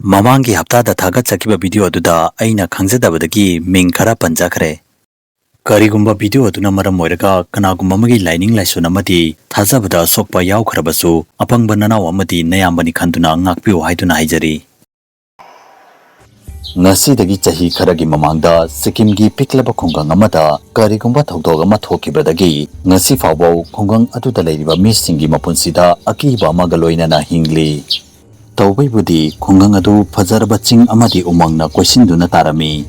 Mamangi haptada thagatsakiba video aduda aina khangzadabadagi ming khara panjakhare. Karigumba video aduna maram oiraga kanagumba amagi lining laisuna amadi thajabada sokpa yaukhrabasu apangba nanaw amadi nayambani khanduna ngakpiu haiduna haijari. Ngasidagi chahi kharagi mamangda Sikim gi piklaba khungang amada karigumba thokdog ama thokibadagi ngasi fawbo khungang aduda leiriba misingi mapunsida akiba amaga loinana hingli. Tawbaibudi khungang adu fajaraba ching amadi umangna koisinduna tarami.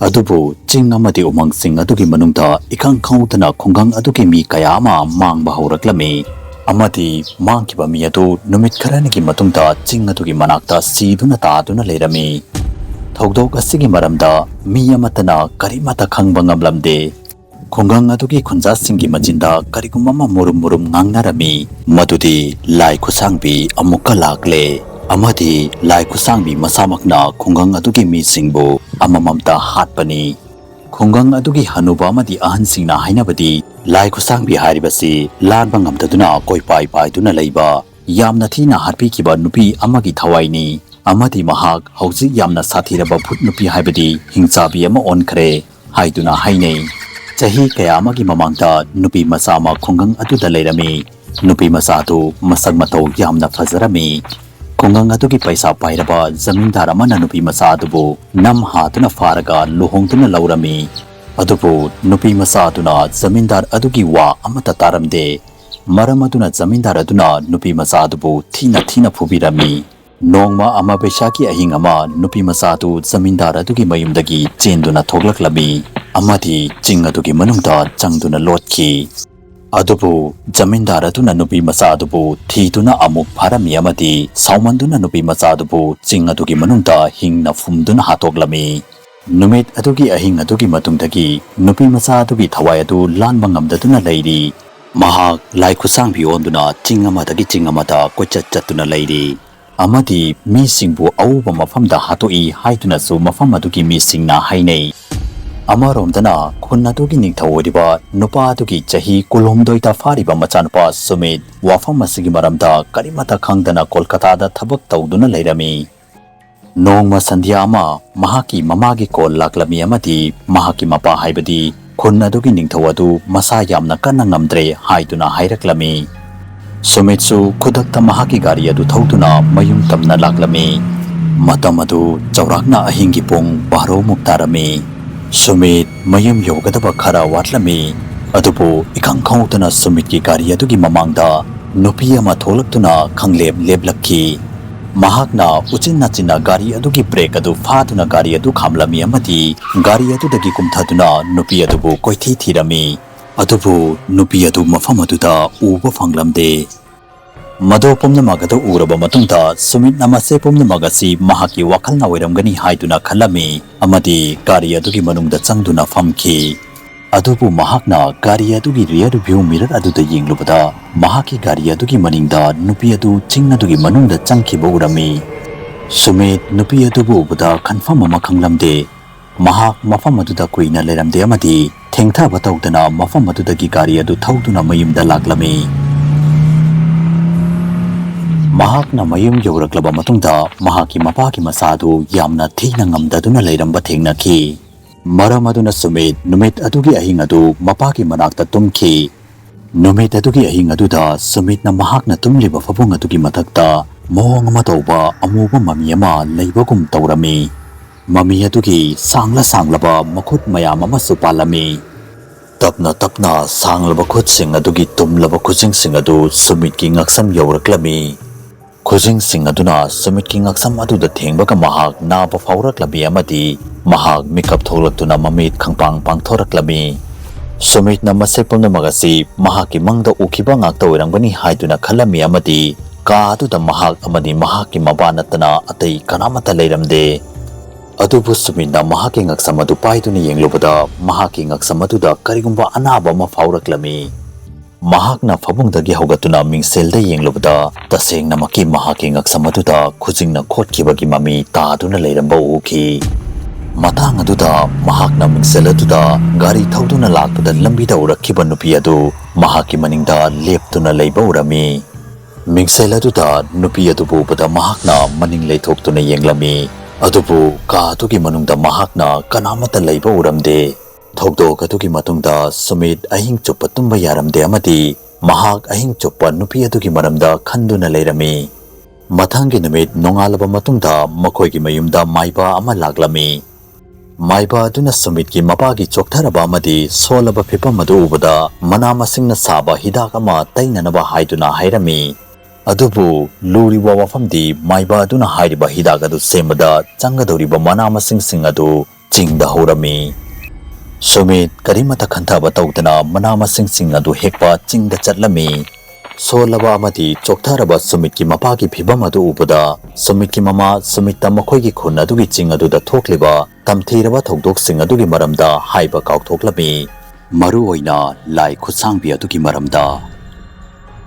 Adubu ching amadi umang sing adugi manungda ikang khawdana khungang adugi Mee Kaya ama mangba hawraklami. Amadi mangkiba mi adu numit kharanigi matungda ching adugi manakta siduna taaduna leirami. Thokdok asigi maramda mi amatana karimata khangba ngamlamde. Khungang adugi khunja singi majinda karigumama murum ngangnarami. Madudi Laikhutsangbi amuka lakle. Amadi Laikhutsangbi masamakna khungang adugi mi singbu amamamta hatpani. Khungang adugi hanuba amadi ahan singna hainabadi Laikhutsangbi haribasi lanba ngamtaduna koipai paiduna leiba yamna thina harpikiba nupi amagi thawaini. Amadi mahak hauzik yamna sathiraba phut nupi haibadi hingchabi ama onkhre haiduna hainei. Chahi kaya amagi mamangta nupi masama khungang aduda leirami. Nupi masatu masak matau yamna fazarami. Khungang adugi paisa pairaba zamindar amana nupi masatubu nam hatuna faraga luhongtuna laurami. Adubu nupi masatuna zamindar adugi wa amata taramde. Maram aduna zamindar aduna nupi masatubu thina phubirami. Nongma ama besaki ahing ama nupi masatu zamindar adugi mayumdagi chenduna thoklaklami. Amadi ching adugi manungda changduna lotki. Adubu zamindar aduna nupi masadubu thiduna amuk pharami amadi saumanduna nupi masadubu ching adugi manungda hingna fumduna hatoklami. Numit adugi ahing adugi matungdagi nupi masadugi thawai adu lanba ngamdaduna leiri. Mahak Laikhutsangbi onduna ching amadagi ching amada koichatchatuna leiri. Amadi mi singbu auba mafamda hatoi haiduna su mafam adugi mi singna hainei. Amaromdana khun adugi ningthaworiba nupa adugi chahi kulhumdoita fariba machanupa Sumit wafam asigi maramda karimata khangdana Kolkata thabak tawduna leirami. Nongma sandhya ama mahaki mamagi kol laklami amadi mahaki mapa haibadi khun adugi ningthawadu masa yamna kanna ngamdre haiduna hairaklami. Sumitsu khudakta mahaki gari adu thawduna mayum tamna laklami. Matam adu chaurakna ahingi pung 12 muktarami. Sumit mayum yogadaba khara watlami. Adubu ikang khawdana Sumit ki gari adugi mamangda nupi ama tholaktuna khangleb leblakki. Mahakna uchinna gari adugi brake adu faduna gari adu khamlami amadi gari adudagi kumthaduna nupi adubu koithi thirami. Adubu nupi adu mafam aduda uba fanglamde. Mado pumnamagada uraba matungda Sumit namase pumnamagasi mahaki wakalna oiramgani haiduna khalami amadi gari adugi manungda changduna famki. Adubu mahakna gari adugi rear view mirror aduda yenglubada mahaki gari adugi maningda nupi adu ching adugi manungda changkiba urami. Sumit nupi adubu ubada confirm ama khanglamde. Mahak mafam aduda kuina leramde amadi thengthaba tawdana mafam adudagi gari adu thawduna mayumda laklami. Mahakna mayum yawraklaba matungda mahaki mapaki masadu yamna thina ngamdaduna leiramba thengnaki. Maram aduna Sumit numit adugi ahing adu mapaki manakta tumki. Numit adugi ahing aduda Sumit na mahakna tumliba fabung adugi matakta mawang ama tawba amuba mami ama leibagum tawrami. Mami adugi sanglaba makhut mayam amasu palami. Tapna sanglaba khutsing adugi tumlaba khutsing sing adu Sumit ki ngaksam yawraklami. Khujing sing aduna Sumit ki ngaksam aduda thengbaga mahak naba fawraklami amadi mahak mikap tholaktuna mamit khangpang pangthoraklami. Sumit na masepumna magasi mahaki mangda ukiba ngakta oirangbani haiduna khalami amadi ka aduda mahak amadi mahaki mabanatana atai kanamata leiramde. Adubu Sumit na mahaki ngaksam adu paiduna yenglubada mahaki ngaksam aduda karigumba anaba ma fawraklami. Mahakna fabungdagi haugatuna mingselda yenglubada tasengna maki mahaki ngaksam aduda khujingna khotkibagi mami taaduna leiramba uki. Matang aduda mahakna mingsel aduda gari thawduna lakpada lambida urakkiba nupi adu mahaki maningda leptuna leiba urami. Mingsel aduda nupi adubu ubada mahakna maning leithoktuna yenglami. Adubu ka adugi manungda mahakna kanamata leiba uramde. Thokdok adugi matungda Sumit ahing chuppa tumba yaramde amadi mahak ahing chuppa nupi adugi maramda khanduna leirami. Mathangi numit nongalaba matungda makoigi mayumda maiba ama laglami. Maiba aduna Sumit ki mapagi choktharaba amadi solaba phipam adu ubada mana masingna saba hidak ama tainanaba haiduna hairami. Adubu luriba wafamdi maiba aduna hairiba hidak adu semada changadoriba mana masing sing adu chingda horami. Sumit karimata khantaba tawdana mana masing sing adu hekpa chingda chatlami. Solaba amadi choktharaba Sumit ki mapagi phibam adu ubada Sumit ki mama Sumita makhoigi khun adugi ching aduda thokliba tamthiraba thokdok sing adugi maramda haiba kauthoklami. Maru oina Laikhutsangbi adugi maramda.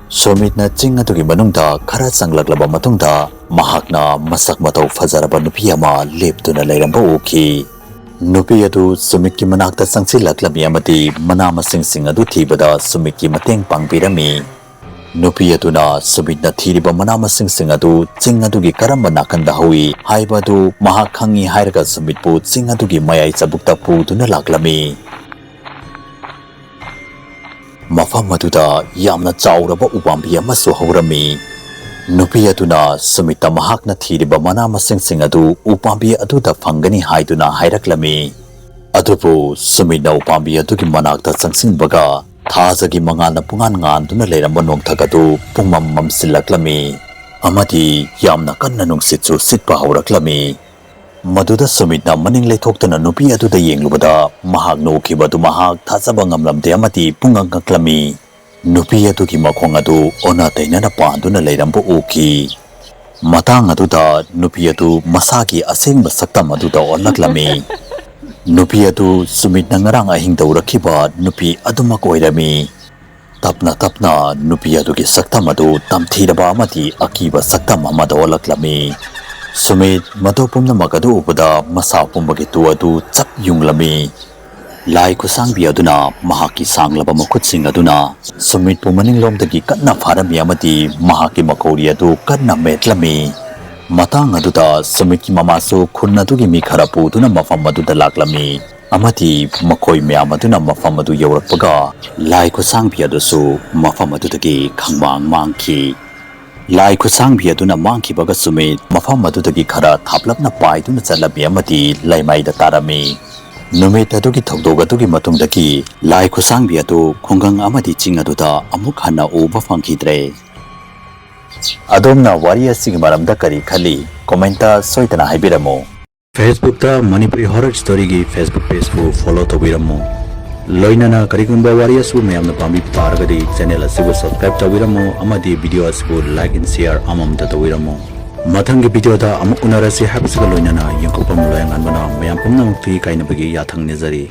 Sumitna ching adugi manungda khara changlaglaba matungda mahakna masak matau fazaraba nupi ama leptuna leiramba ukhi. Nupi adu Sumit ki manakta changsilaklami amadi mana masing sing adu thibada Sumit ki mateng pangbirami. Nupi aduna Sumitna thiriba mana masing sing adu ching adugi karamba nakanda hawi haiba adu mahak khangi hairaga Sumitpu ching adugi mayai chabukta puduna laklami. Mafam aduda yamna chauraba upambi amasu haurami. Nupi aduna Sumita mahakna thiriba mana masing sing adu upambi aduda fangani haiduna hairaklami. Adubu Sumitna upambi adugi manakta changsinbaga thazagi mangana pungan nganduna leiramba nongthagadu pungmam mamsilaklami. Amadi yamna kanna nungsitsu sitpa hauraklami. Maduda Sumitna maning leithoktuna nupi aduda yenglubada mahak nokhibadu mahak thazaba ngamlamde amadi pungangaklami. Nupi adugi makhong adu ona tainana panduna leiramba ukhi. Matang aduda nupi adu masagi asengba saktam aduda olaklami. Nupi adu Sumitna ngarang ahing daurakhiba nupi adumak oirami. Tapna tapna nupi adugi saktam adu tamthiraba amadi akiba saktam amada olaklami. Sumit mado pumnamakpu adu ubada masa pumbagi tu adu chap yunglami. Laikhutsangbi aduna mahaki sanglaba makhutsing aduna Sumit pu maninglomdagi kanna pharami amadi mahaki makori adu kanna metlami. Matang aduda Sumit ki mamasu khun adugi mi khara puduna mafam aduda laklami. Amadi makhoi myam aduna mafam adu yaurakpaga Laikhutsangbi adusu mafam adudagi khangmang mangki. Laikhutsangbi aduna mangkibaga Sumit mafam adudagi khara thaplapna paiduna chalami amadi laimaida tarami. Numit adugi thokdok adugi matungdagi Laikhutsangbi adu khungang amadi ching aduda amuk hanna uba fangkhidre. Adomna wari asigi maramda kari khali commenta soitana haibiramo. Facebook ta Manipuri Horror Story gi Facebook page pu follow tawiramo. Loinana karigumba wari asu mayamna pambi paragadi channel asibu subscribe tawiramo amadi video asibu like and share amamda tawiramo. Mathangi video da amuk unarasi habsiga loinana yengkokpam Loyanganba na mayam pumnamakpu kainabagi yathang nizari.